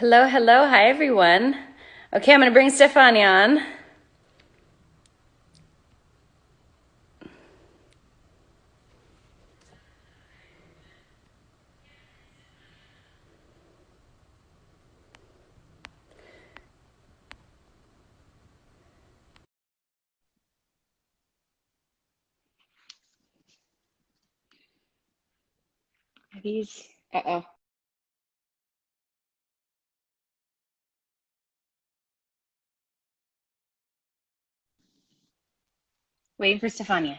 Hello, hello. Hi, everyone. Okay, I'm going to bring Stefania on. Are these? Uh-oh. Waiting for Stefania.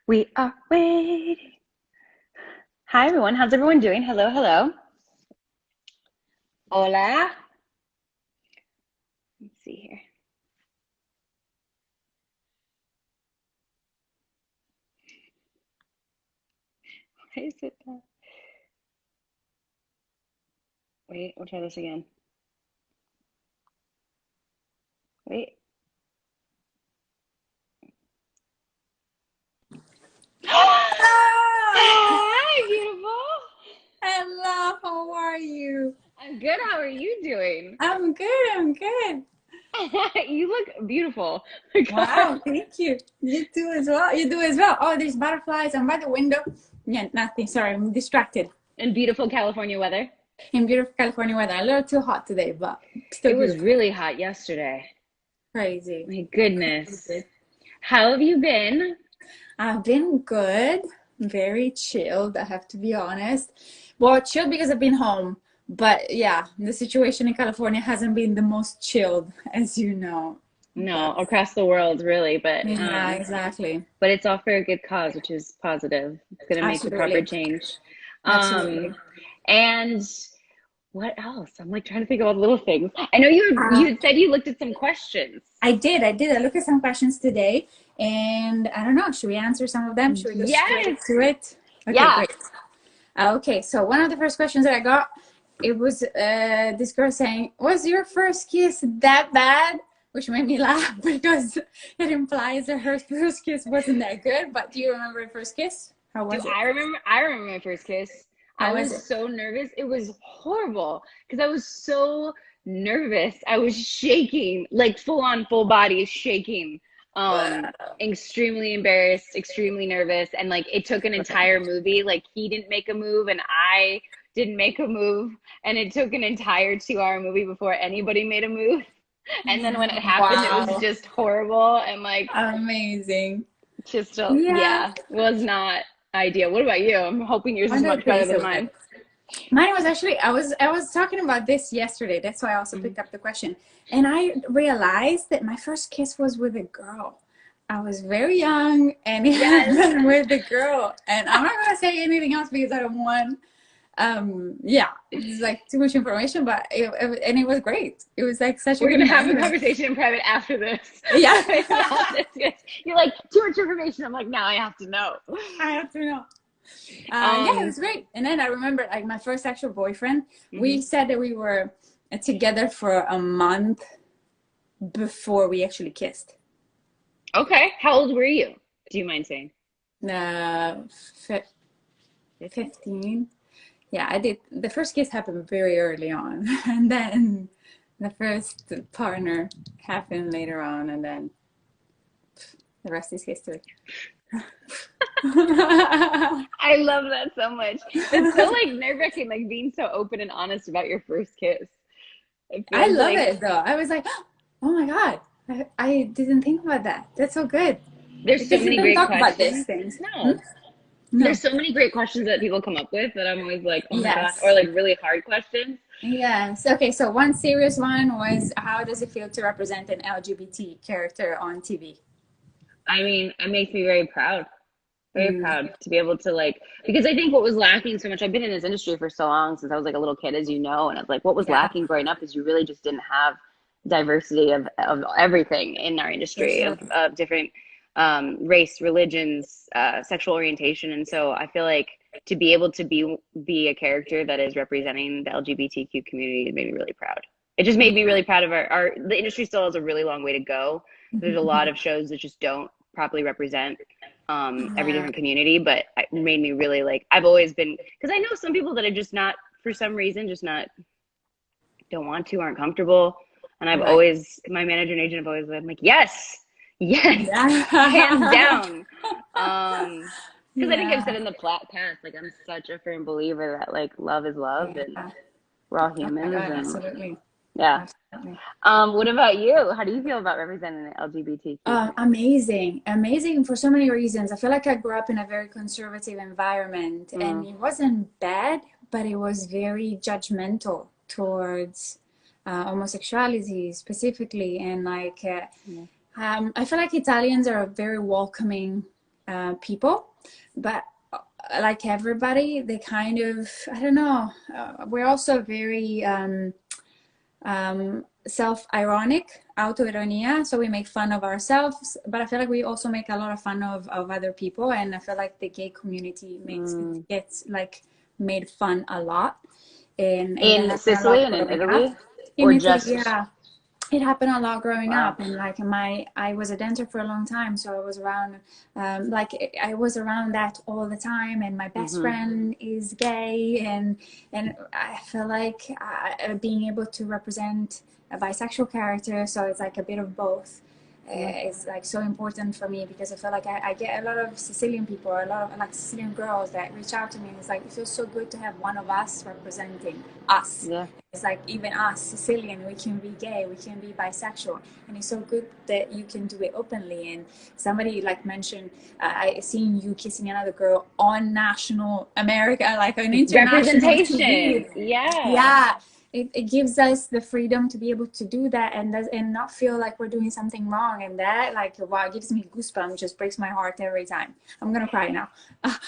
We are waiting. Hi, everyone. How's everyone doing? Hello, hello. Hola. Let's see here. Why is it that? Wait, we'll try this again. Wait. Ah! Hi, beautiful. Hello, how are you? I'm good. How are you doing? I'm good, I'm good. You look beautiful. Wow, thank you. You too as well. You do as well. Oh, there's butterflies. I'm by the window. Yeah, nothing. Sorry, I'm distracted. In beautiful California weather. In beautiful California weather. A little too hot today, but It still was beautiful. really hot yesterday. Crazy. My goodness. How have you been? I've been good. Very chilled, I have to be honest. Well, chilled because I've been home. But yeah, the situation in California hasn't been the most chilled, as you know. No, But across the world, really, yeah, exactly. but it's all for a good cause, which is positive. It's gonna make the proper Absolutely. change. Absolutely. And what else? I'm like trying to think about little things. I know you Uh, had said you looked at some questions. I did. I looked at some questions today, and I don't know. Should we answer some of them? Should we go straight Yes. to it? Okay, Yeah. great. Okay, so one of the first questions that I got, it was this girl saying, "Was your first kiss that bad?" Which made me laugh because it implies that her first kiss wasn't that good. But do you remember your first kiss? How Do was it? I remember? I remember my first kiss. I How was was it? so nervous. It was horrible because I was so nervous. I was shaking, like full on full body shaking. Extremely embarrassed, extremely nervous, and like it took an entire movie. Like he didn't make a move and I didn't make a move, and it took an entire 2 hour movie before anybody made a move. And then when it happened, it was Wow, just horrible and like amazing. just Yeah, yeah, was not ideal. What about you? I'm hoping yours I is don't much better think than so. mine. Mine was actually I was talking about this yesterday. That's why I also Mhm. picked up the question. And I realized that my first kiss was with a girl. I was very young and it Yes. happened with a girl. And I'm not gonna say anything else because I don't want yeah, it's like too much information, but and it was great. It was like such a We're good gonna have a memory. conversation in private after this Yeah. about this. You're like, too much information. I'm like, now I have to know. I have to know. Yeah, it Um, was great. And then I remember like my first actual boyfriend, we mhm. said that we were together for a month before we actually kissed. Okay. How old were you? Do you mind saying? Uh, 15? 15. Yeah, I did. The first kiss happened very early on, and then the first partner happened later on, and then the rest is history. I I love that so much. That's so like nerve-wracking, like being so open and honest about your first kiss. It feels love like it though. I was like, oh my God, I didn't think about that. That's so good there's so because you many don't great talk about these questions. things. Hmm? No, No. there's so many great questions that people come up with that I'm always like, oh my God, or Yes. like really hard questions. Yes. Okay. So one serious one was, how does it feel to represent an LGBT character on TV? I mean, it makes me very Mm, proud to be able to like, because I think what was lacking so much, I've been in this industry for so long since I was like a little kid, as you know, and I was like, what was yeah, lacking growing up is you really just didn't have diversity of everything in our for industry sure. of different race, religions, sexual orientation. And so I feel like to be able to be a character that is representing the LGBTQ community made me really proud. It just made me really proud of our the industry still has a really long way to go. There's a lot of shows that just don't properly represent every Yeah. different community, but it made me really like, I've always been, because I know some people that are just not, for some reason, just not, don't want to, aren't comfortable. And I've Right. always, my manager and agent have always been like, yes, yes, hands Yeah. down. Because I think I've said Yeah. in the past, like I'm such a firm believer that like love is love and Yeah. we're all Oh my humans God, and absolutely. yeah. Absolutely. What about you? How do you feel about representing the LGBTQ community? Amazing, amazing for so many reasons. I feel like I grew up in a very conservative environment, and Mm, it wasn't bad, but it was very judgmental towards homosexuality specifically. And like, yeah. I feel like Italians are a very welcoming people, but like everybody, they kind of, I don't know, we're also very self-ironic, autoironia. So we make fun of ourselves, but I feel like we also make a lot of fun of other people. And I feel like the gay community makes Mm. gets like made fun a lot. And that In happened a lot Sicily and in growing up. Italy, In or Italy, just yeah, it happened a lot growing wow. up. And like I was a dancer for a long time, so I was around like I was around that all the time. And my best Mm-hmm. friend is gay, and I feel like being able to represent a bisexual character, so it's like a bit of both, Yeah. is like so important for me, because I feel like I get a lot of Sicilian people, a lot of like Sicilian girls that reach out to me, and it's like it feels so good to have one of us representing us. Yeah. It's like even us Sicilian, we can be gay, we can be bisexual, and it's so good that you can do it openly. And somebody like mentioned, I seen you kissing another girl on national America, like on international Representation. TV. Yeah. Yeah, it gives us the freedom to be able to do that, and not feel like we're doing something wrong. And that, like, wow, gives me goosebumps, just breaks my heart every time. I'm gonna cry now.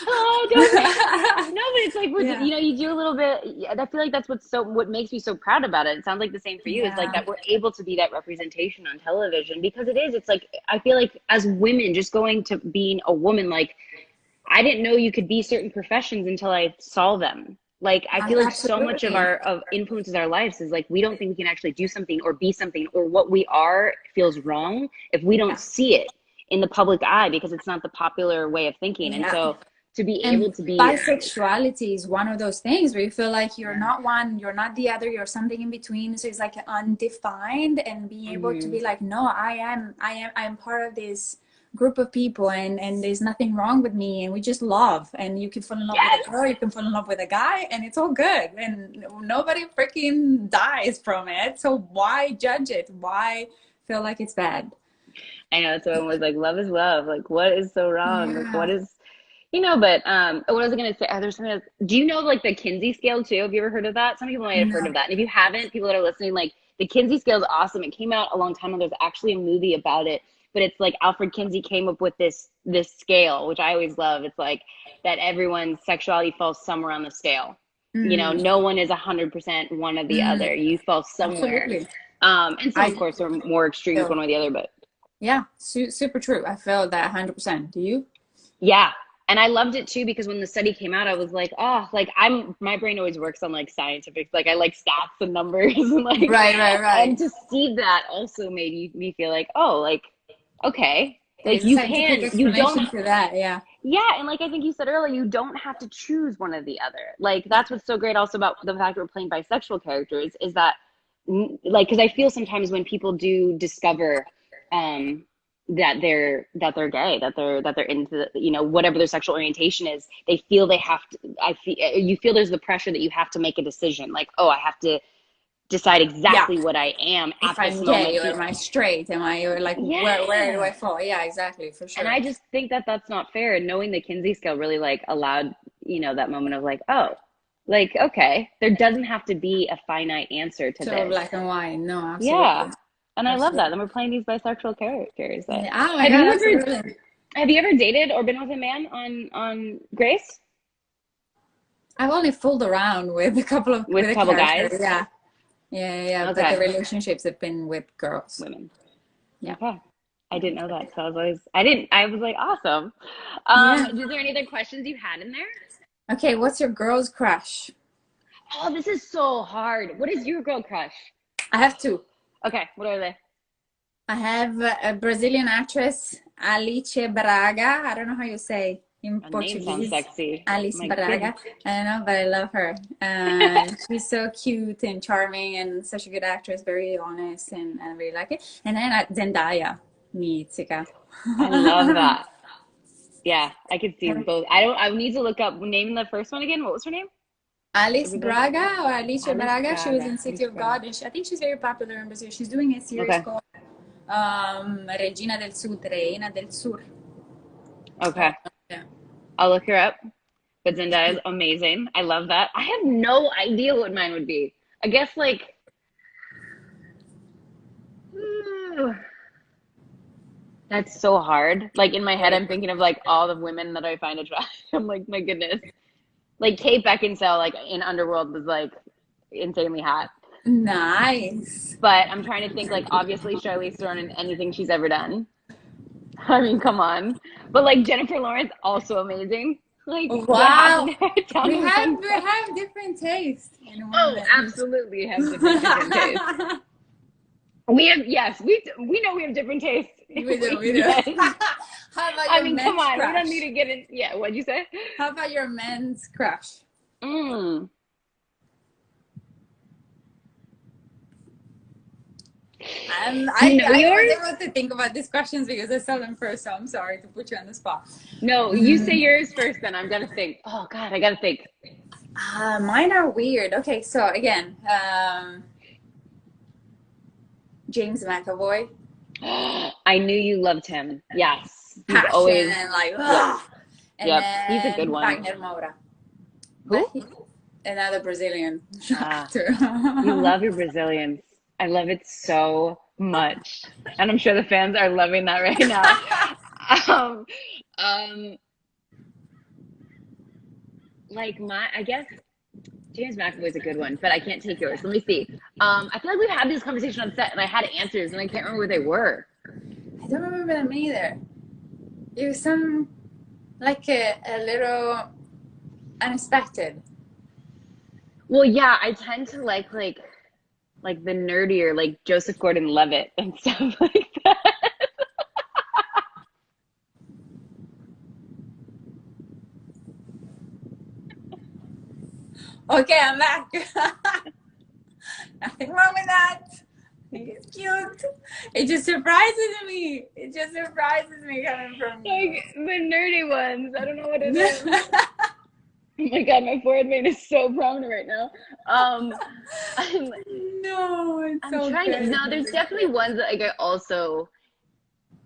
Oh, don't. No, but it's like we're, Yeah, you do a little bit. Yeah, I feel like that's what makes me so proud about it. It sounds like the same for you. Is like yeah, that we're able to be that representation on television because it is. It's like I feel like as women, just going to being a woman, like I didn't know you could be certain professions until I saw them. Like I feel like so much of absolutely. our of influences our lives is like we don't think we can actually do something or be something or what we are feels wrong if we don't Yeah, see it in the public eye because it's not the popular way of thinking. And yeah. so to be And able to be bisexuality is one of those things where you feel like you're yeah. not one, you're not the other, you're something in between. So it's like undefined, and being able to Mm-hmm. be like, no, I'm part of this group of people, and there's nothing wrong with me, and we just love. And you can fall in love with a Yes. girl, you can fall in love with a guy, and it's all good. And nobody freaking dies from it. So why judge it? Why feel like it's bad? I know it's always like love is love. Like what is so wrong? Like what Yeah. is but what was I gonna say? There's something else. Do you know like the Kinsey scale too? Have you ever heard of that? Some people might have heard of No. that. And if you haven't, people that are listening, like the Kinsey scale is awesome. It came out a long time ago. There's actually a movie about it, but it's like Alfred Kinsey came up with this scale, which I always love. It's like that everyone's sexuality falls somewhere on the scale. Mm, No one is 100% one or the other. mm, You fall somewhere. absolutely. And some of I course are more extremes feel one way or the other, but Yeah, super true. I felt that 100%. Do you? yeah. And I loved it too because when the study came out, I was like, oh, like my brain always works on like scientific, like I like stats and numbers and like, Right, right, and right. to see that also made me feel like, oh, like, okay, like There's a scientific you don't, explanation for that. Yeah. yeah. And like I think you said earlier, you don't have to choose one or the other. Like that's what's so great also about the fact that we're playing bisexual characters is that like because I feel sometimes when people do discover um that they're gay that they're into whatever their sexual orientation is they feel they have to I feel you feel there's the pressure that you have to make a decision like oh I have to decide Yeah. exactly what I am If at this I'm gay, moment or am I straight? Am I, or like, where do yeah I fall? Yeah, exactly, for and sure. I just think that that's not fair and knowing the Kinsey scale really like allowed that moment of like oh like okay there doesn't have to be a finite answer to So this. black and white. No, Yeah. absolutely. And I love that. Absolutely. And we're playing these bisexual characters. Yeah. Oh my Have God, you ever absolutely. have you ever dated or been with a man on Grace? I've only fooled around with a couple of, With with a a couple character. guys? Yeah. Yeah, yeah, yeah. But the Okay. relationships have been with girls. Women. Yeah. Okay. I didn't know that. So I was like, awesome. Yeah. Is there any other questions you had in there? Okay, what's your girl's crush? Oh, this is so hard. What is your girl crush? I have two. Okay, what are they? I have a Brazilian actress, Alice Braga. I don't know how you say in A name sounds Portuguese. sexy. Alice My Braga. goodness. I don't know, but I love her. She's so cute and charming and such a good actress, very honest, and I really like it. And then Zendaya, Mizzica. I love that. Yeah, I could see both. I need to look up, name the first one again. What was her name? Alice Braga or Alice Alice Braga. She was Braga. in City Alice of Braga. God, and I think she's very popular in Brazil. She's doing a series Okay. called Regina del Sud, Reina del Sur. Okay. Yeah. I'll look her up. But Zendaya is amazing. I love that. I have no idea what mine would be. I guess like that's so hard. Like in my head, I'm thinking of like all the women that I find attractive. I'm like, my goodness. Like Kate Beckinsale, like in Underworld, was like insanely hot. Nice. But I'm trying to think like obviously Charlize Theron in anything she's ever done. I mean, come on. But like Jennifer Lawrence, also amazing. Like what Wow. happened there? Tell We me have one. we have different tastes in Oh, women. absolutely have different tastes. We have, yes, we know we have different tastes. We do, we do. Yes. How about I your mean, men's come on, we crush? don't need to get in. Yeah, what'd you say? How about your men's crush? Mm. I Yours? was able to think about these questions because I saw them first, so I'm sorry to put you on the spot. No, you say yours first, then I'm gonna think. Oh God, I gotta think. Mine are weird. Okay, so again, James McAvoy. I knew you loved him. Yes, he's Passion always. and like, Yep, and yep. then He's a good one. Wagner Moura. Who? Another Brazilian Ah, actor. you love your Brazilians. I love it so much, and I'm sure the fans are loving that right now. Um, um, like I guess James McAvoy is a good one, but I can't take yours. Let me see. I feel like we've had this conversation on set, and I had answers, and I can't remember what they were. I don't remember them either. It was some like a little unexpected. Well, yeah, I tend to like the nerdier, like Joseph Gordon-Levitt and stuff like that. Okay, I'm back. Nothing wrong with that. I think it's cute. It just surprises me. It just surprises me coming from you. Like the nerdy ones. I don't know what it is. Oh my God, my forehead vein is so prominent right now. I'm No, it's so trying good. to. No, there's definitely ones that like I also.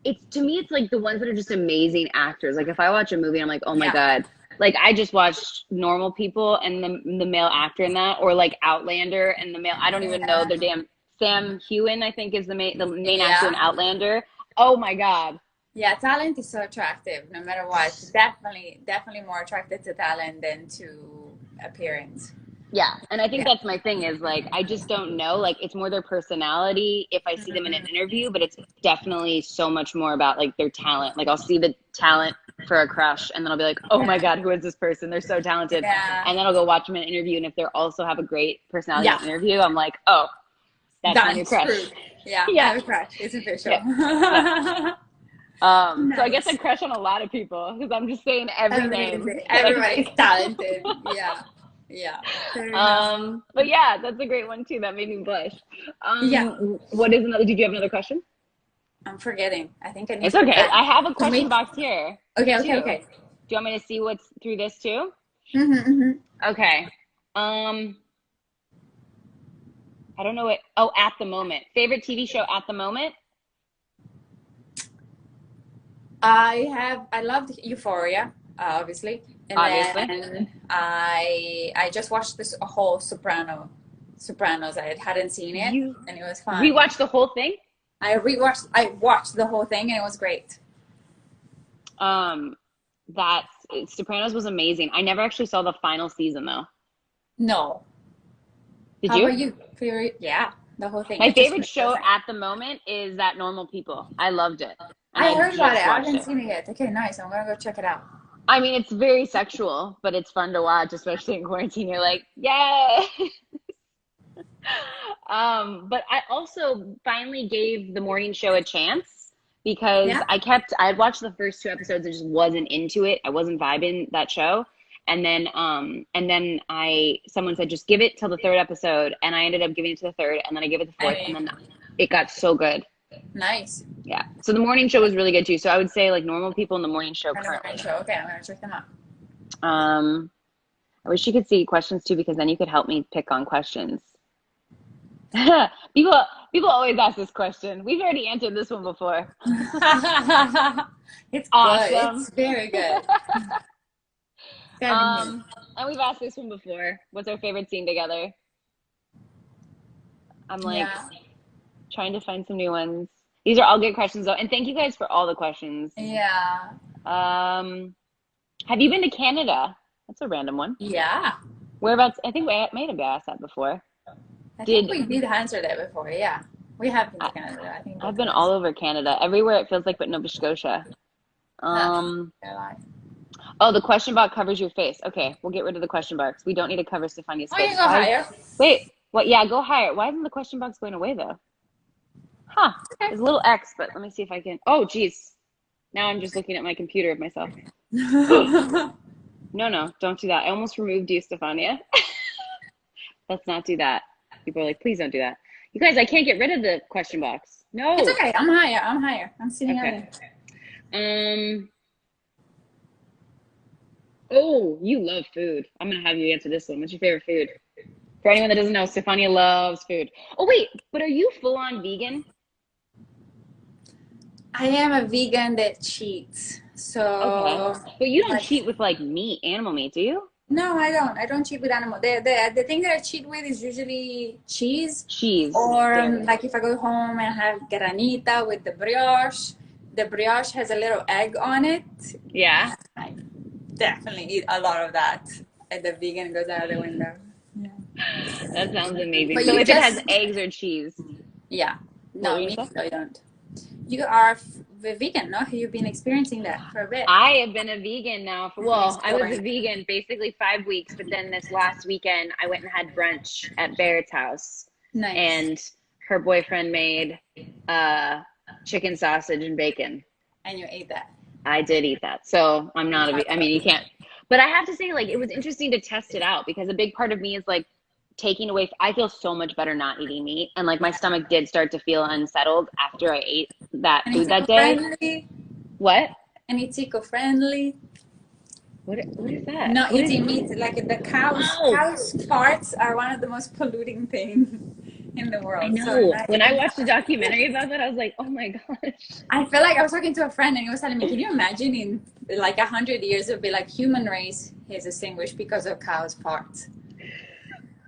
It's to me, it's like the ones that are just amazing actors. Like if I watch a movie, I'm like, oh my Yeah. God. Like I just watched Normal People and the male actor in that, or like Outlander and the male. I don't even know their damn. Sam Heughan, I think, is the main actor in Outlander. Oh my God. Yeah, talent is so attractive no matter what. Definitely more attracted to talent than to appearance. Yeah, and I think that's my thing is like I just don't know. Like it's more their personality if I see them in an interview, but it's definitely so much more about like their talent. Like I'll see the talent for a crush, and then I'll be like, oh my God, who is this person? They're so talented. Yeah. And then I'll go watch them in an interview, and if they also have a great personality in an Yeah. interview, I'm like, oh, that's my new crush. Screwed. Yeah, I have a crush. It's official. Yeah. So I guess I Nice. crush on a lot of people because I'm just saying every name. Everybody's talented. Yeah. Yeah. Fair enough. But yeah, that's a great one too. That made me blush. Yeah. What is another? Did you have another question? I'm forgetting. I think I need It's to okay. back. I have a question box here. Okay, too. okay. Do you want me to see what's through this too? Okay. I don't know what. Oh, at the moment. Favorite TV show at the moment? I loved Euphoria, obviously. And Obviously. then I just watched this whole Sopranos. I hadn't seen it, and it was fun. Rewatched the whole thing? I watched the whole thing, and it was great. That Sopranos was amazing. I never actually saw the final season though. No. Did How you? about you? Favorite? Yeah, the whole thing. My favorite show at the moment is that Normal People. I loved it. And I heard about it. I watched haven't seen it yet. Okay, nice. I'm gonna go check it out. I mean, it's very sexual, but it's fun to watch, especially in quarantine. You're like, yay! But I also finally gave the morning show a chance because Yeah. I had watched the first 2 episodes and just wasn't into it. I wasn't vibing that show. And then someone said just give it till the third episode, and I ended up giving it to the third, and then I gave it the fourth, and I then it got so good. nice. Yeah. So the morning show was really good too. So I would say like normal people in the morning show Kind of morning currently. show. Okay, I'm gonna check them out. I wish you could see questions too, because then you could help me pick on questions. People always ask this question. We've already answered this one before. It's good. Awesome. It's very good. Gotta be new. And we've asked this one before. What's our favorite scene together? I'm like Yeah. trying to find some new ones. These are all good questions though, and thank you guys for all the questions. Yeah. Have you been to Canada? That's a random one. Yeah. Whereabouts? I think we may have asked that before. I think we did answer that before. Yeah. We have been to Canada. I think I've been all over Canada, everywhere it feels like, but Nova Scotia. Huh. Oh, the question box covers your face. Okay, we'll get rid of the question box. We don't need to cover Stefania's Oh, face. you go higher. Wait, what? Yeah, go higher. Why isn't the question box going away though? Huh? Okay. There's a little X, but let me see if I can. Oh, geez. Now I'm just looking at my computer of myself. No, don't do that. I almost removed you, Stefania. Let's not do that. People are like, please don't do that. You guys, I can't get rid of the question box. No. It's okay. I'm higher. I'm sitting Okay. out there. Oh, you love food. I'm gonna have you answer this one. What's your favorite food? For anyone that doesn't know, Stefania loves food. Oh wait, but are you full on vegan? I am a vegan that cheats. So Okay. But you don't like, cheat with like meat, animal meat, do you? no, I don't. I don't cheat with animal. The thing that I cheat with is usually cheese. Cheese. Or Dairy. like if I go home and have granita with the brioche. The brioche has a little egg on it. Yeah. I definitely eat a lot of that. And the vegan goes out of the window. Yeah. That sounds amazing. But So you if it just- has eggs or cheese. Yeah. What No, were you me, saying? no, you don't. You are vegan, no? You've been experiencing that for a bit. I have been a vegan now for, well, I was a Exploring. vegan basically 5 weeks, but then this last weekend I went and had brunch at Barrett's house. Nice. And her boyfriend made chicken sausage and bacon. And you ate that. I did eat that. So I'm not I mean, you can't. But I have to say, like, it was interesting to test it out because a big part of me is like taking away. I feel so much better not eating meat. And like my stomach did start to feel unsettled after I ate that And food it's that day. eco-friendly. What? And it's eco-friendly. What is that? Not What eating meat. Like the cows' farts are one of the most polluting things in the world. I know. So when I watched a documentary about that, I was like, oh my gosh. I feel like I was talking to a friend and he was telling me, can you imagine in like 100 years it'll be like human race is extinguished because of cows' farts.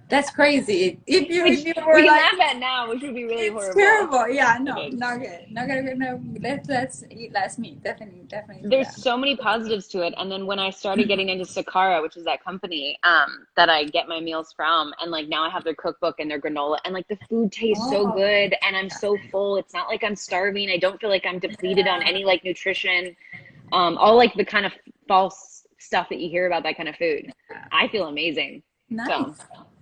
That's crazy. If you We were can like, laugh at now, which would be really it's horrible. terrible. Yeah, no, Okay. not good. Not good. No, let's eat less meat. Definitely. There's so many positives to it. And then when I started getting into Sakara, which is that company that I get my meals from, and like now I have their cookbook and their granola, and like the food tastes so good, and I'm so full. It's not like I'm starving. I don't feel like I'm depleted on any like nutrition. All like the kind of false stuff that you hear about that kind of food. I feel amazing. Nice. So,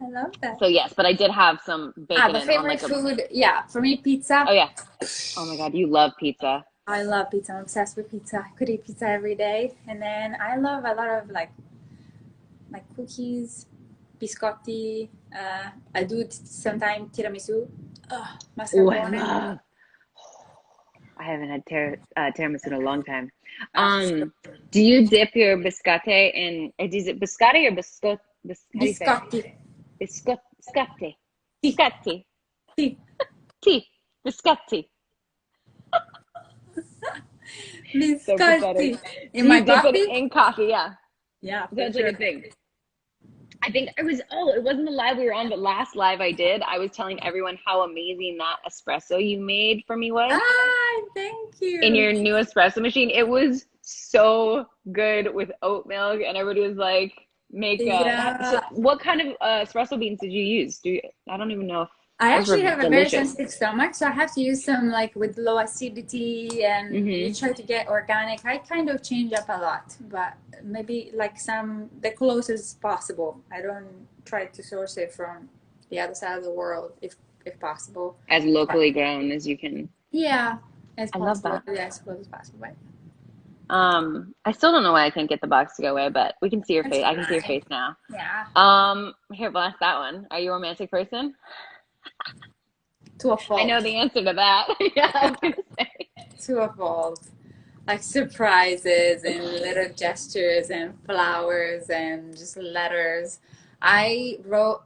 I love that. so yes, but I did have some bacon. The favorite food, yeah, for me, pizza. Oh yeah. Oh my God, you love pizza. I love pizza. I'm obsessed with pizza. I could eat pizza every day. And then I love a lot of like cookies, biscotti. I do sometimes tiramisu. Mascarpone. I haven't had tiramisu in a long time. Do you dip your biscotti in? Is it biscotti or biscotti? Biscotti. Biscotti. Sì. Biscotti. Tea. Biscotti. Biscotti. In Do my you dip coffee? it in coffee? Yeah. Yeah. That's for like a thing. I think it wasn't the live we were on, but last live I did. I was telling everyone how amazing that espresso you made for me was. Ah, thank you. In your new espresso machine. It was so good with oat milk, and everybody was like, so what kind of espresso beans did you use? I don't even know if I actually have a very delicious. sensitive stomach, so I have to use some like with low acidity, and you try to get organic. I kind of change up a lot, but maybe like the closest possible. I don't try to source it from the other side of the world if possible. As locally grown as you can. Yeah, As I love possible, that. yeah, as close as possible. Right? I still don't know why I can't get the box to go away, but we can see your That's face. I can see your fine. face now. Yeah. Here, we'll ask that one. Are you a romantic person? To a I know fault. the answer to that. Yeah, I was gonna say. To a fault. Like surprises and little gestures and flowers and just letters. I wrote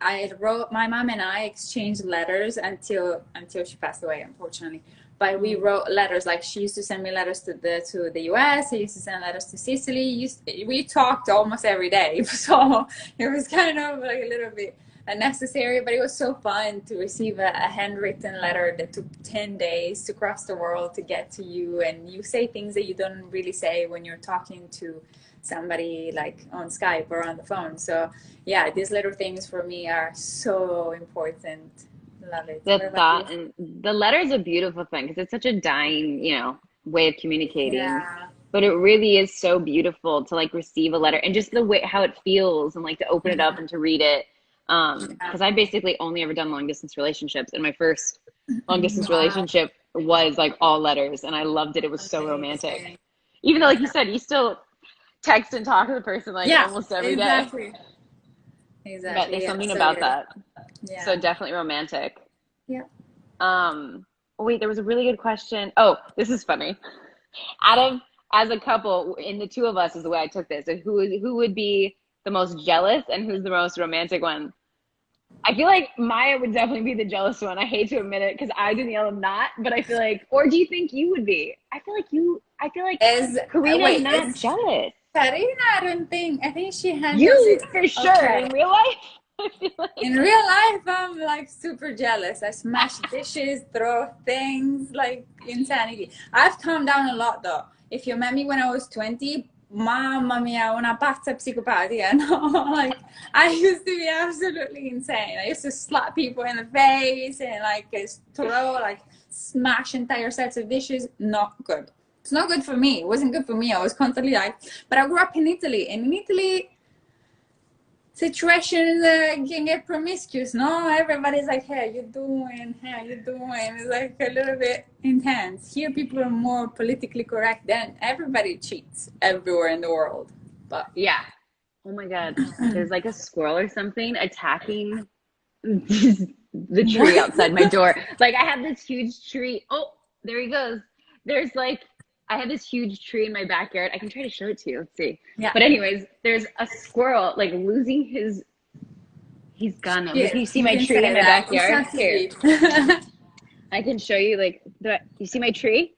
my mom and I exchanged letters until she passed away, unfortunately. But we Mm. wrote letters. Like she used to send me letters to the US. I used to send letters to Sicily. We talked almost every day, so it was kind of like a little bit unnecessary, but it was so fun to receive a handwritten letter that took 10 days to cross the world to get to you. And you say things that you don't really say when you're talking to somebody like on Skype or on the phone. So, yeah, these little things for me are so important. Love it. The What about you? thought and the letter is a beautiful thing because it's such a dying, way of communicating. Yeah. But it really is so beautiful to like receive a letter and just the way how it feels and like to open it up and to read it. Yeah. Because I basically only ever done long distance relationships, and my first long distance Wow. relationship was like all letters, and I loved it. It was so romantic. Amazing. Even though, like you said, you still text and talk to the person like Yeah, almost every day. exactly. But Exactly. there's Yeah, something so about good. that. So Yeah. definitely romantic. Yeah. Um, wait, there was a really good question. Oh, this is funny. Out of as a couple, in the two of us is the way I took this. So who would be the most jealous and who's the most romantic one? I feel like Maya would definitely be the jealous one. I hate to admit it because I, Danielle, am not, but I feel like, or do you think you would be? I feel like Is Karina's wait, not is jealous. Karina, I don't think. I think she handles You it for sure. okay. In real life, I feel like. In real life, I'm like super jealous. I smash dishes, throw things, like insanity. I've calmed down a lot though. If you met me when I was 20, mamma mia, una pazza psicopatica. No, like I used to be absolutely insane. I used to slap people in the face and like throw, like smash entire sets of dishes. Not good. It's not good for me. It wasn't good for me. I was constantly like, but I grew up in Italy, and in Italy, situations can get promiscuous, no? Everybody's like, hey, you doing? Hey, you doing? It's like a little bit intense. Here, people are more politically correct. Then everybody cheats everywhere in the world. But Yeah. Oh my God. There's like a squirrel or something attacking the tree what? outside my door. Like I have this huge tree. Oh, there he goes. There's like I have this huge tree in my backyard. I can try to show it to you. Let's see. Yeah. But anyways, there's a squirrel like losing his he's gone now. But can Yes, you see you my can tree in say my that. It's backyard? not Here. TV. I can show you like the you see my tree?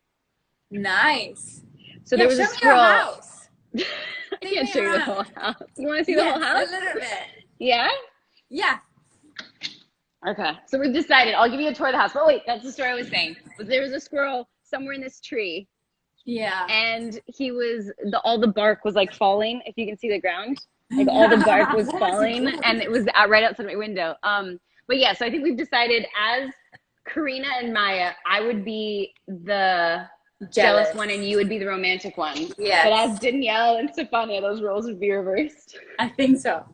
Nice. So there Yeah, was a show me your squirrel. house. I Take can't me show you the around. whole house. You want to see the whole Yes, a house? little bit. Yeah? Yeah. Okay, so we've decided. I'll give you a tour of the house. But wait, that's the story I was saying. Was there was a squirrel somewhere in this tree, Yeah. and he was all the bark was like falling. If you can see the ground, like all the bark was That's falling, and good. it was out right outside my window. But yeah, so I think we've decided as Karina and Maya, I would be the jealous Jealous. one, and you would be the romantic one. But as Yes. Danielle and Stefania, those roles would be reversed. I think so.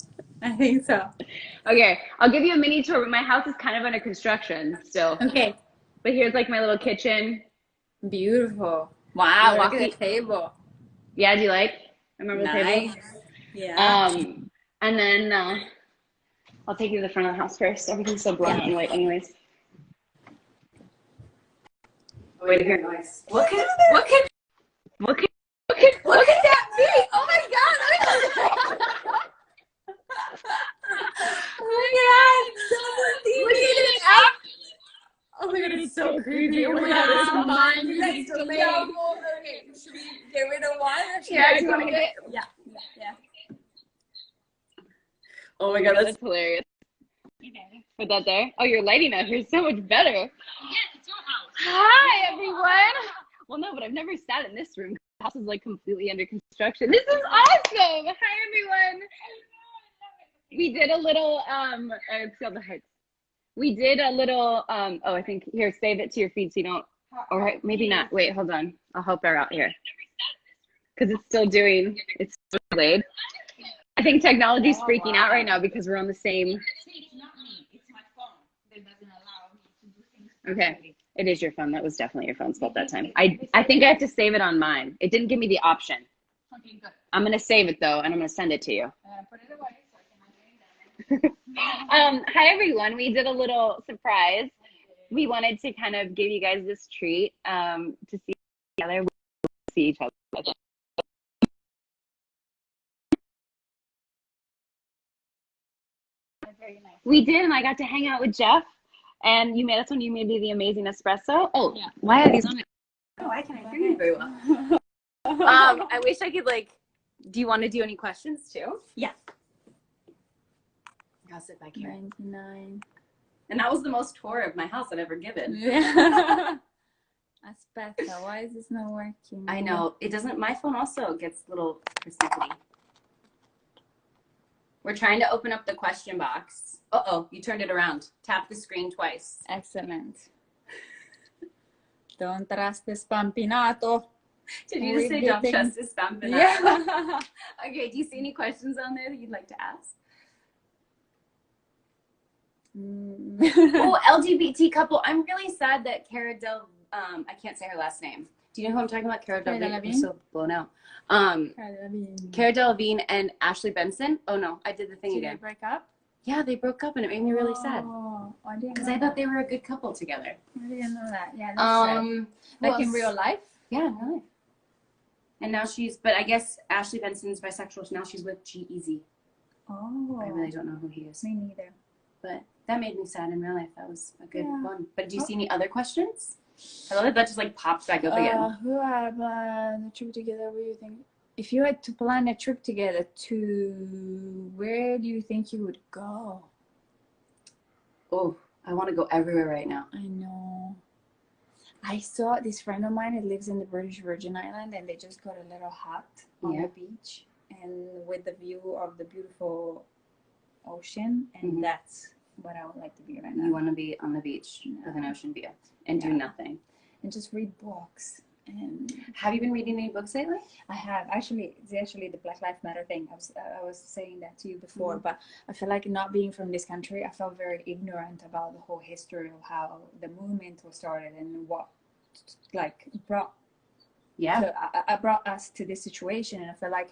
I think so. Okay, I'll give you a mini tour. But my house is kind of under construction still. Okay. But here's like my little kitchen. Beautiful. Wow, look at Milwaukee. the table. Yeah, do you like? Remember the table? Nice. Yeah. Um, and then I'll take you to the front of the house first. Everything's so black Yeah. and white, anyways. Oh, Wait you here. nice. Look at that view. Oh my god. Oh my god. Look at it. Oh my god, it's so creepy. Oh my god, it's mine next to me. Okay, should we get rid of one or should Yeah, I do you want to get it? Yeah. Yeah. Oh my god, That's hilarious. Put that there. Oh, you're lighting up here so much better. Yes, it's your house. Hi, everyone. Well, no, but I've never sat in this room. The house is like completely under construction. This is awesome. Hi, everyone. We did a little, let's see all the hearts. We did a little, oh, I think, here, save it to your feed so you don't, or maybe not. Wait, hold on. I'll help her out here. Because it's still doing, it's still delayed. I think technology's freaking out right now because we're on the same. It's not me. It's my phone that doesn't allow me to do things. Okay. It is your phone. That was definitely your phone's fault that time. I think I have to save it on mine. It didn't give me the option. Okay, good. I'm gonna save it though, and I'm gonna send it to you. Put it away so I can have it. Hi everyone. We did a little surprise. We wanted to kind of give you guys this treat to see each other. We see each other. We did, and I got to hang out with Jeff. And you made us when you made me the amazing espresso. Oh, yeah. Why are these on it? Oh, I can't hear you very well. I wish I could do you want to do any questions too? Yeah. I'll sit back here. 99. And that was the most tour of my house I've ever given. Yeah. Aspetta, why is this not working? I know. It doesn't, my phone also gets a little persnickety. We're trying to open up the question box. Uh-oh, you turned it around. Tap the screen twice. Excellent. Don't trust the Spampinato. Did you just say don't trust the Spampinato? Yeah. Okay, do you see any questions on there that you'd like to ask? Oh, LGBT couple. I'm really sad that Cara Del, I can't say her last name. Do you know who I'm talking about? Cara Delevingne. I'm so blown out. Cara Delevingne and Ashley Benson. Oh no, I did the thing again. Did they break up? Yeah, they broke up and it made me really sad. Oh, I didn't. Because I thought they were a good couple together. I didn't know that. Yeah, that's sad. Like in real life? Yeah, in real life. And now but I guess Ashley Benson's bisexual, so now she's with G-Eazy. Oh. I really don't know who he is. Me neither. But that made me sad in real life. That was a good one. But do you see any other questions? I love that just popped back up again. Who had planned a trip together? What do you think? If you had to plan a trip together, where do you think you would go? Oh, I want to go everywhere right now. I know. I saw this friend of mine that lives in the British Virgin Island, and they just got a little hut on the beach, and with the view of the beautiful ocean, and that's what I would like to be right now. You want to be on the beach with an ocean view and do nothing. And just read books. And have you been reading any books lately? I have. Actually, it's actually the Black Lives Matter thing. I was saying that to you before, but I feel like not being from this country, I felt very ignorant about the whole history of how the movement was started and what brought brought us to this situation. And I feel like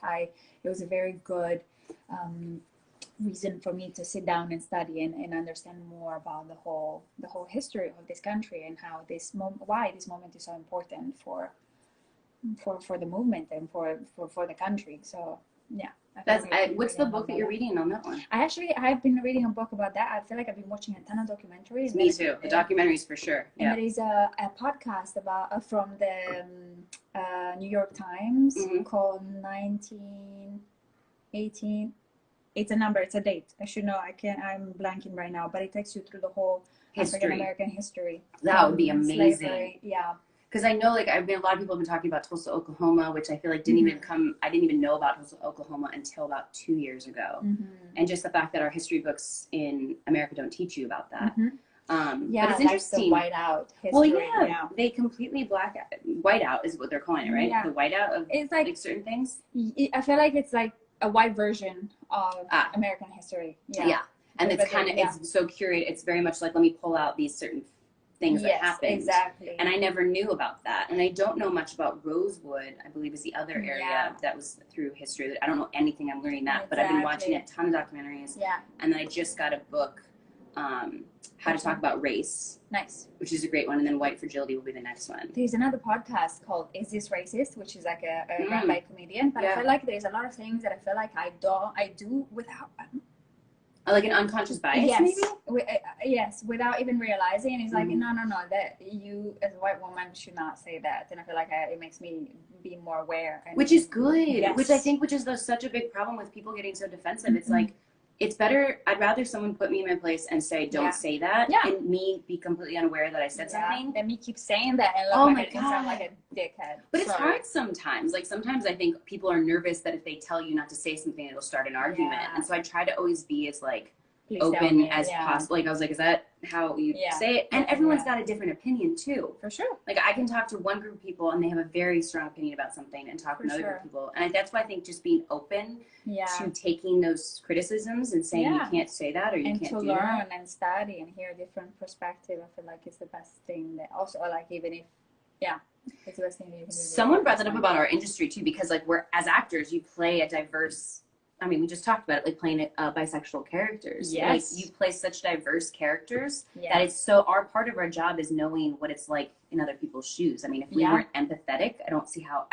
it was a very good reason for me to sit down and study and understand more about the whole history of this country and how why this moment is so important for the movement and for the country. So yeah. What's the book that you're reading on that one? I've been reading a book about that. I feel like I've been watching a ton of documentaries. Me too. The documentaries for sure. And there is a podcast about from the New York Times called 1918. It's a number, it's a date. I should know. I'm blanking right now, but it takes you through the whole African American history. That would be amazing. Slavery. Yeah. Because I know, a lot of people have been talking about Tulsa, Oklahoma, which I feel like I didn't even know about Tulsa, Oklahoma until about 2 years ago. And just the fact that our history books in America don't teach you about that. But it's interesting. The whiteout history. Well, yeah, they completely white out is what they're calling it, right? Yeah. The whiteout of it's certain things. I feel like it's like a white version of American history. Yeah. And it's it's so curated. It's very much like, let me pull out these certain things that happened. Exactly. And I never knew about that. And I don't know much about Rosewood, I believe is the other area that was through history. I don't know anything. I'm learning that. But I've been watching a ton of documentaries. Yeah. And then I just got a book, How to Talk About Race. Nice. Which is a great one. And then White Fragility will be the next one. There's another podcast called Is This Racist? Which is like a run by a comedian. But I feel like there's a lot of things that I feel like I do without... Like an unconscious bias, maybe? Yes, without even realizing. And it's like, no, that you as a white woman should not say that. And I feel like it makes me be more aware. Which is good. Yes. Which is such a big problem with people getting so defensive. It's like, it's better, I'd rather someone put me in my place and say, don't say that, and me be completely unaware that I said something. Than me keep saying that and sound like a dickhead. But it's hard sometimes. Sometimes I think people are nervous that if they tell you not to say something, it'll start an argument. And so I try to always be as Please tell open me. as Yeah. possible. Like I was like, is that how you Yeah. say it? And everyone's Yeah. got a different opinion too. For sure. Like I can talk to one group of people and they have a very strong opinion about something, and talk to For another sure. group of people. And that's why I think just being open Yeah. to taking those criticisms and saying you Yeah. can't say that or you And can't to do learn that. and study and hear different perspective, I feel like it's the best thing. That also, like, even if, yeah, it's the best thing that you can do. Someone brought that up about our industry too, because like we're, as actors, you play a diverse, I mean, we just talked about it, like playing bisexual characters. Yes. Like you play such diverse characters Yeah. that it's so, our part of our job is knowing what it's like in other people's shoes. I mean, if we Yeah. weren't empathetic, I don't see how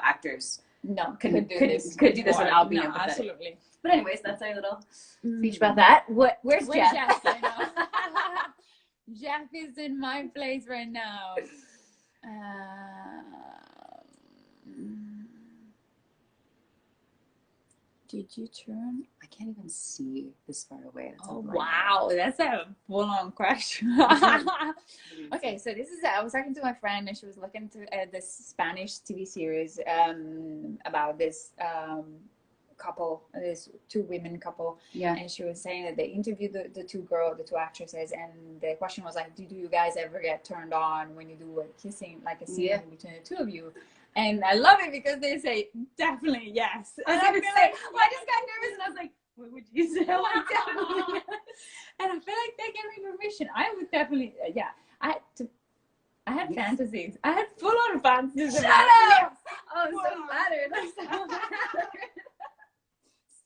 actors No, could do this more. without being No, empathetic. absolutely. But anyways, that's our little speech about that. Where's Where's Jeff? Jeff right now? Jeff is in my place right now. Did you turn? I can't even see this far away. That's Oh, all right. wow. That's a full-on question. Okay, so this is, I was talking to my friend and she was looking to this Spanish TV series about this couple, this two women couple. Yeah. And she was saying that they interviewed the two actresses, and the question was like, do you guys ever get turned on when you do a kissing, like a scene Yeah. between the two of you? And I love it because they say definitely yes. I was And I gonna feel say, like, well, I just got nervous and I was like, what would you say? I'm like, definitely yes. and I feel like they gave me permission. I would definitely, yeah. I had Yes. fantasies. I had full-on fantasies. Shut about up! it. Oh, I'm so Full-on. flattered. I'm so flattered.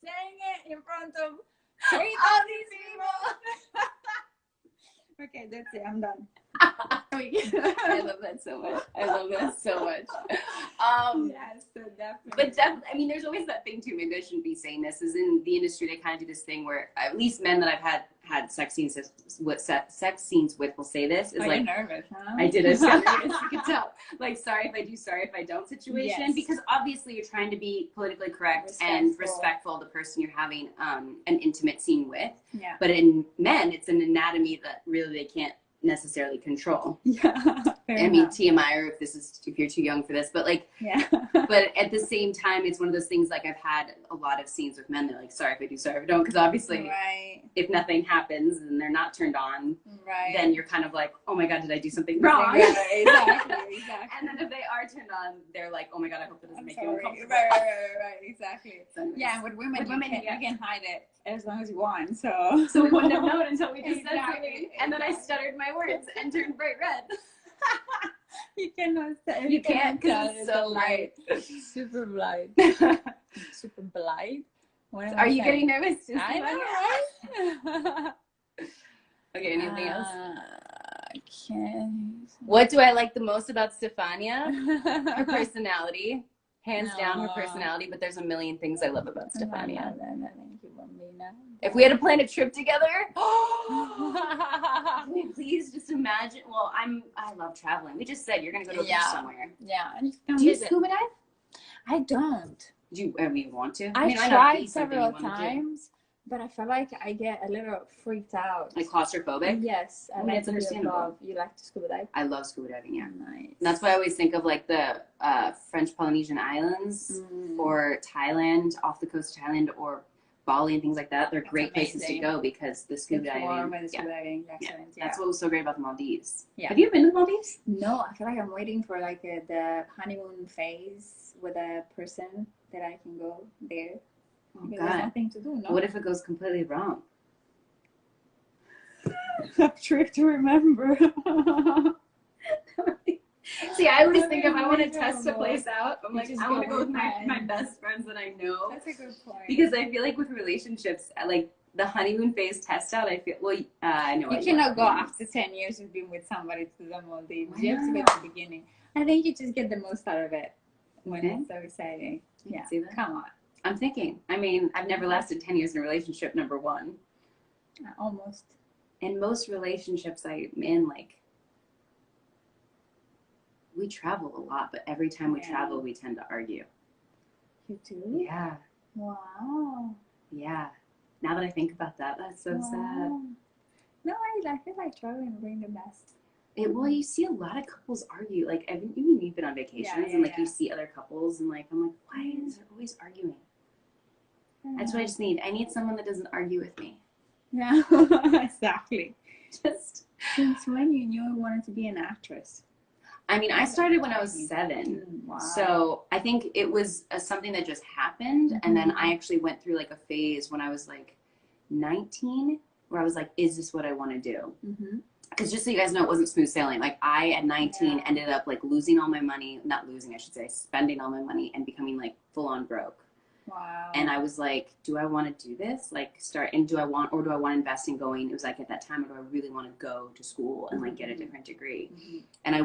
Saying it in front of All these people. Okay, that's it. I'm done. I love that so much. I love that so much. Yes, so definitely. But I mean, there's always that thing too. Maybe I shouldn't be saying this. Is in the industry they kind of do this thing where at least men that I've had sex scenes with will say this is Are like, you nervous, huh? I did it. You can tell. Like, sorry if I do, sorry if I don't situation. Yes. Because obviously you're trying to be politically correct and respectful of the person you're having an intimate scene with. Yeah. But in men, it's an anatomy that really they can't necessarily control. Yeah. I mean, TMI, or if you're too young for this, but like, yeah. but at the same time, it's one of those things, like I've had a lot of scenes with men. They're like, sorry if I do, sorry if I don't. Because obviously, Right. if nothing happens and they're not turned on, Right. then you're kind of like, oh my God, did I do something wrong? Exactly. And then if they are turned on, they're like, oh my God, I hope that doesn't make you uncomfortable. Right, exactly. So anyways. Yeah, and with women, you can hide it as long as you want. So we wouldn't have known until we just said Exactly. something. And then I stuttered my words and turned bright red. You cannot say. You can't because it's so light. Super blind. Super blind. Are you getting nervous? I know, right? Okay, anything else? Can What do I like the most about Stefania? Her personality. Hands down, her personality. But there's a million things I love about Stefania. If we had to plan a trip together, can you please just imagine? Well, I love traveling. We just said you're gonna go to a beach somewhere. Yeah. Do you scuba dive? I don't. Do you? I mean, want to? I mean, I know tried it's something several you wanna do. times, but I feel like I get a little freaked out. Like claustrophobic? Yes, I I mean, like it's to be understandable. above. You like to scuba dive? I love scuba diving, yeah. Nice. And that's why I always think of like the French Polynesian Islands or Thailand, off the coast of Thailand, or Bali and things like that. They're great places to go because the scuba diving. That's what was so great about the Maldives. Yeah. Have you been to the Maldives? No, I feel like I'm waiting for like the honeymoon phase with a person that I can go there. Oh, Because God. there's nothing to do, no? What if it goes completely wrong? A trick to remember. See, I always think if I want to test a place out, I'm like, just I want to go go with with my friends. best friends that I know. That's a good point. Because I feel like with relationships, like the honeymoon phase test out, I feel, well, I know. You cannot go after 10 years of being with somebody to the Maldives. You have to go at the beginning. I think you just get the most out of it when it's so exciting. Yeah, See that? come on. I'm thinking. I mean, I've never lasted 10 years in a relationship, number one. Almost. In most relationships I'm in, like, we travel a lot, but every time we travel, we tend to argue. You too? Yeah. Wow. Yeah. Now that I think about that, that's so sad. No, I feel like traveling and being the best. Well, you see a lot of couples argue. Like, even you've been on vacations and, like, you see other couples and, like, I'm like, why is there always arguing? That's what I just need. I need someone that doesn't argue with me. Yeah, exactly. Just, Since when you knew you wanted to be an actress? I mean, I started when I was 7. Wow. So I think it was something that just happened. And then I actually went through like a phase when I was like 19 where I was like, is this what I want to do? Because just so you guys know, it wasn't smooth sailing. Like I, at 19, ended up like losing all my money, not losing, I should say, spending all my money and becoming like full on broke. Wow. And I was like, do I want to do this? Like start, and do I want to invest in going? It was like at that time, or do I really want to go to school and like get a different degree? And I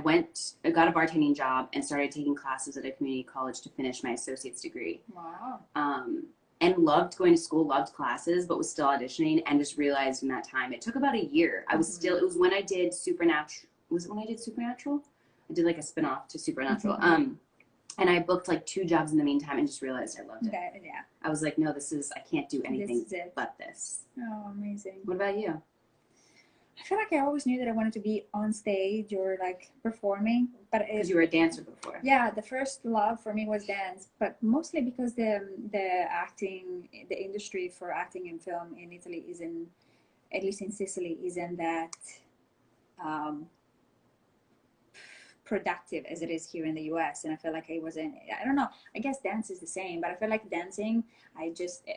got a bartending job and started taking classes at a community college to finish my associate's degree. Wow. And loved going to school, loved classes, but was still auditioning, and just realized in that time, it took about a year. I was still, it was when I did Supernatural. Was it when I did Supernatural? I did like a spin-off to Supernatural. And I booked like 2 jobs in the meantime and just realized I loved it. Yeah. I was like, no, I can't do anything but this. Oh, amazing. What about you? I feel like I always knew that I wanted to be on stage or like performing, but Because you were a dancer before. Yeah, the first love for me was dance, but mostly because the acting, the industry for acting in film in Italy isn't, at least in Sicily, isn't that productive as it is here in the US. And I feel like I wasn't, I don't know, I guess dance is the same, but I feel like dancing,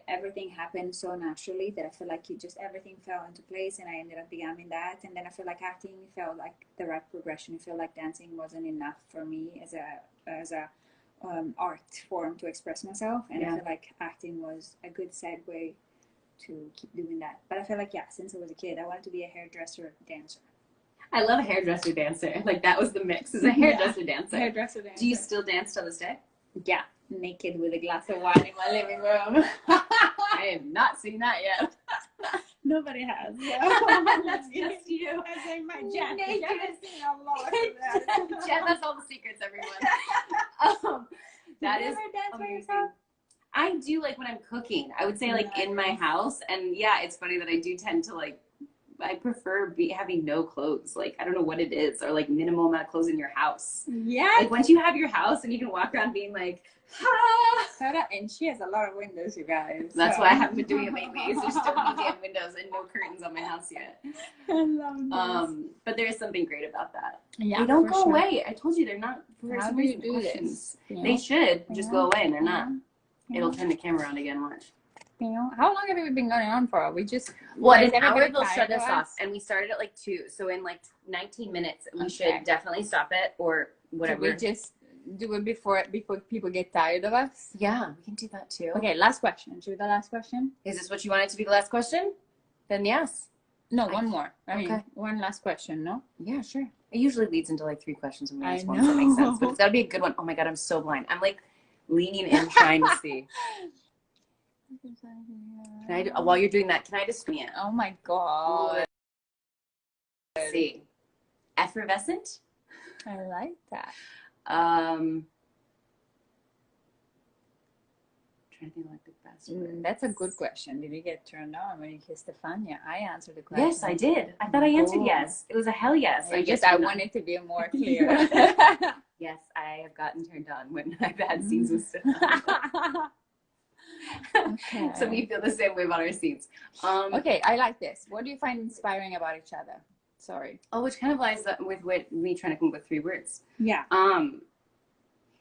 everything happened so naturally that I feel like everything fell into place and I ended up becoming that. And then I feel like acting felt like the right progression. I feel like dancing wasn't enough for me as a art form to express myself. And I feel like acting was a good segue to keep doing that. But I feel like, since I was a kid, I wanted to be a hairdresser dancer. I love a hairdresser dancer. Like that was the mix. Is a hairdresser dancer. Hairdresser dancer. Do you still dance to this day? Yeah, naked with a glass of wine in my living room. I have not seen that yet. Nobody has. That's just you. I say my Jen. Jen has seen a lot of that. Jen has all the secrets, everyone. That is dance by amazing. yourself? I do, like when I'm cooking. I would say like in my house, and yeah, it's funny that I do tend to like. I prefer having no clothes. Like, I don't know what it is, or like minimal amount of clothes in your house. Yeah. Like once you have your house and you can walk around being like, ha. Sarah, and she has a lot of windows, you guys. That's why I haven't been doing it lately. Is there's so many damn windows and no curtains on my house yet. I love this. But there is something great about that. Yeah, they don't go away. I told you they're not. How do you do this? They should just go away, and they're not. It'll turn the camera on again. Watch. How long have we been going on for? We just an hour they'll shut us off, and we started at like 2. So in like 19 minutes, we should definitely stop it or whatever. Should we just do it before people get tired of us? Yeah, we can do that too. Okay, last question. Should we do the last question? Is this what you wanted to be the last question? Then yes. No, one more. I mean, one last question. No. Yeah, sure. It usually leads into like 3 questions when we ask one. know. That makes sense, but it's gotta be a good one. Oh my god, I'm so blind. I'm like leaning in, trying to see. Can I, while you're doing that, can I just squint? Oh my god. Let's see. Effervescent? I like that. Trying to think like the best words. That's a good question. Did you get turned on when you kissed Stefania? I answered the question. Yes, I did. I thought I answered yes. It was a hell yes. I wanted to be more clear. Yes, I have gotten turned on when I've had scenes with Stefania. Okay. So we feel the same way about our scenes. Okay, I like this. What do you find inspiring about each other? Sorry. Oh, which kind of lies with what me trying to come up with 3 words. Yeah.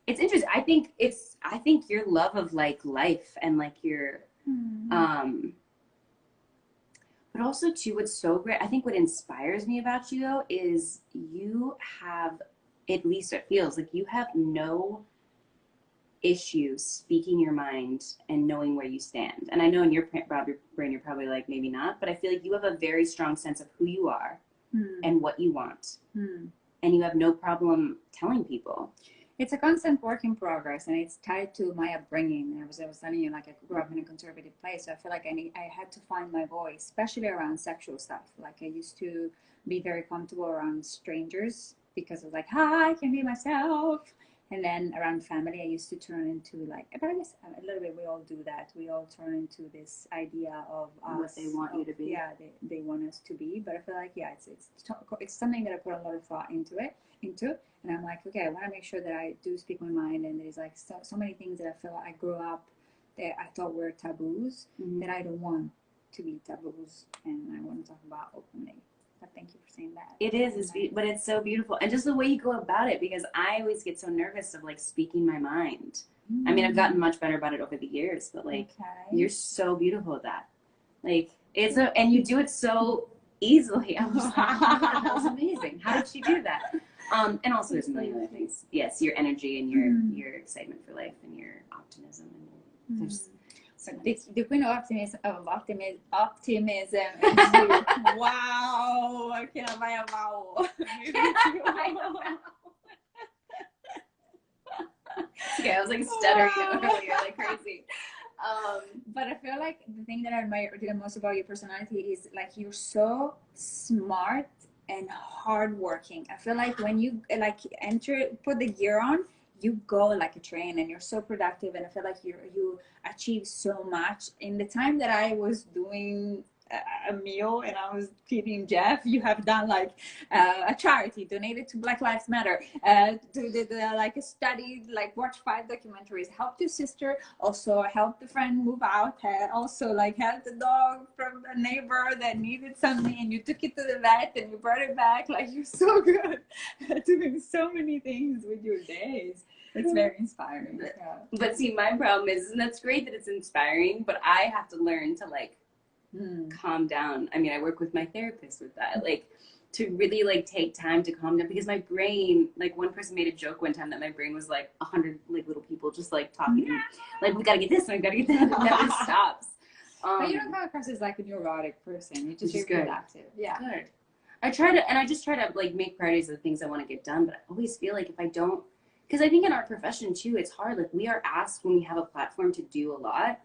It's interesting. I think your love of like life and like your but also too, what's so great, I think what inspires me about you though is you have, at least it feels like you have no issue speaking your mind and knowing where you stand. And I know in your brain you're probably like maybe not, but I feel like you have a very strong sense of who you are and what you want, and you have no problem telling people. It's a constant work in progress, and it's tied to my upbringing. I was telling you, like I grew up in a conservative place, so I feel like I had to find my voice, especially around sexual stuff. Like I used to be very comfortable around strangers because I was like, hi, I can be myself. And then around family, I used to turn into like, but I guess a little bit we all do that. We all turn into this idea of us, what they want you to be. Yeah, they want us to be. But I feel like, it's something that I put a lot of thought into. And I'm like, okay, I want to make sure that I do speak my mind. And there's like so many things that I feel like I grew up that I thought were taboos that I don't want to be taboos, and I want to talk about openly. But thank you for saying that. It is, but it's so beautiful. And just the way you go about it, because I always get so nervous of like speaking my mind. I mean, I've gotten much better about it over the years, but like, you're so beautiful at that. Like, and you do it so easily. I was like, that was amazing. How did she do that? And also there's a million other things. Yes, your energy and your excitement for life and your optimism. And there's the queen of optimism is you. Wow, I can't buy a vowel. Okay, I was like stuttering earlier like crazy. But I feel like the thing that I admire the most about your personality is like you're so smart and hardworking. I feel like when you like put the gear on, you go like a train and you're so productive. And I feel like you achieve so much. In the time that I was doing a meal and I was feeding Jeff, you have done like a charity, donated to Black Lives Matter, like studied, like watched 5 documentaries, helped your sister, also helped a friend move out, also like helped a dog from a neighbor that needed something, and you took it to the vet and you brought it back. Like, you're so good at doing so many things with your days. It's very inspiring. But see, my problem is, and that's great that it's inspiring, but I have to learn to like calm down. I mean, I work with my therapist with that, like to really like take time to calm down, because my brain, like one person made a joke one time that my brain was like 100 like little people just like talking to me, like we gotta get this and we gotta get that, and it never stops. But you don't come across as like a neurotic person. You just very productive. Yeah. Good. I just try to like make priorities of the things I want to get done, but I always feel like if I don't, because I think in our profession too, it's hard. Like we are asked when we have a platform to do a lot.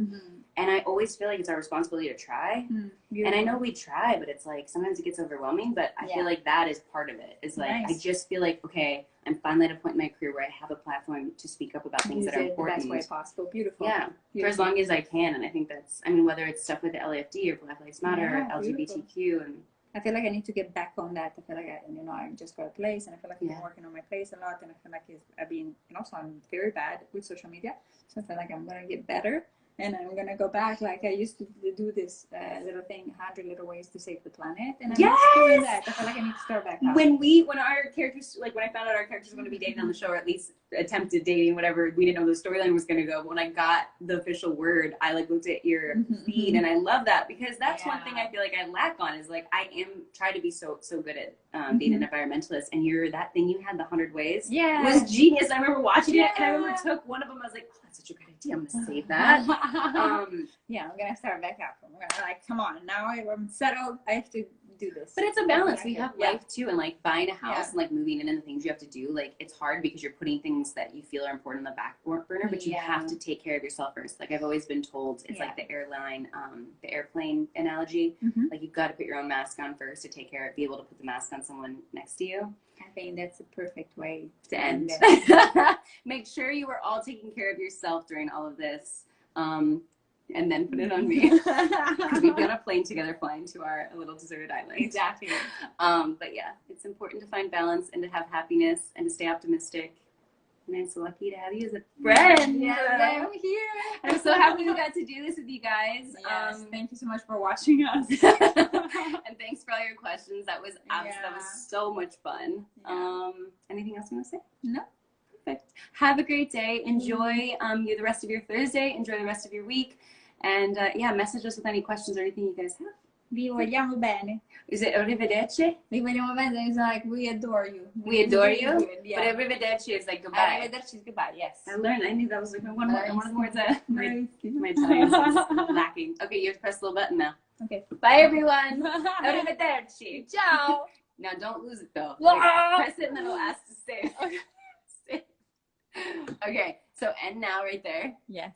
And I always feel like it's our responsibility to try. And I know we try, but it's like, sometimes it gets overwhelming, but I feel like that is part of it. It's like, I just feel like, okay, I'm finally at a point in my career where I have a platform to speak up about things that are important. The best way possible. Beautiful. Yeah. For as long as I can. And I think that's, I mean, whether it's stuff with the LAFD or Black Lives Matter, or LGBTQ, and I feel like I need to get back on that. I feel like I just got a place, and I feel like I've been working on my place a lot, and I feel like and also I'm very bad with social media, so I feel like I'm gonna get better, and I'm gonna go back. Like I used to do this little thing, 100 little ways to save the planet, and I'm not doing that. I feel like I need to start back up. When our characters, like when I found out our characters were going to be dating on the show, or at least attempted dating, whatever, we didn't know the storyline was going to go. But when I got the official word, I like looked at your feed, and I love that, because that's one thing I feel like I lack on, is like I am try to be so good at being an environmentalist, and that thing you had, the 100 ways, was genius. I remember watching it, and I remember took one of them. I was like, oh, that's such a good idea. I'm gonna save that. I'm gonna start back up. I'm gonna like, come on, now I'm settled. I have to do this. But it's a balance. We have life too, and like buying a house and like moving in and the things you have to do. Like it's hard because you're putting things that you feel are important on the back burner, but you have to take care of yourself first. Like I've always been told, it's like the airplane analogy. Like you've got to put your own mask on first to take care of, be able to put the mask on someone next to you. I think that's a perfect way to end. Make sure you are all taking care of yourself during all of this. And then put it on me, because we've been on a plane together flying to our little deserted island. Exactly. But yeah, it's important to find balance and to have happiness and to stay optimistic. And I'm so lucky to have you as a friend. Yeah, I'm here. I'm so happy we got to do this with you guys. Yes, thank you so much for watching us. And thanks for all your questions. That was so much fun. Anything else you want to say? No. Perfect. Have a great day. Enjoy the rest of your Thursday. Enjoy the rest of your week. And message us with any questions or anything you guys have. Vi vogliamo bene. Is it arrivederci? Vi vogliamo bene is like we adore you. We adore you? Yeah. But arrivederci is like goodbye. Arrivederci is goodbye, yes. I learned. I knew that was like one of the words that my Italian is lacking. Okay, you have to press the little button now. Okay. Bye, everyone. Arrivederci. Ciao. Now, don't lose it, though. Like, press it, and then it'll ask to save. Okay, so end now right there. Yes.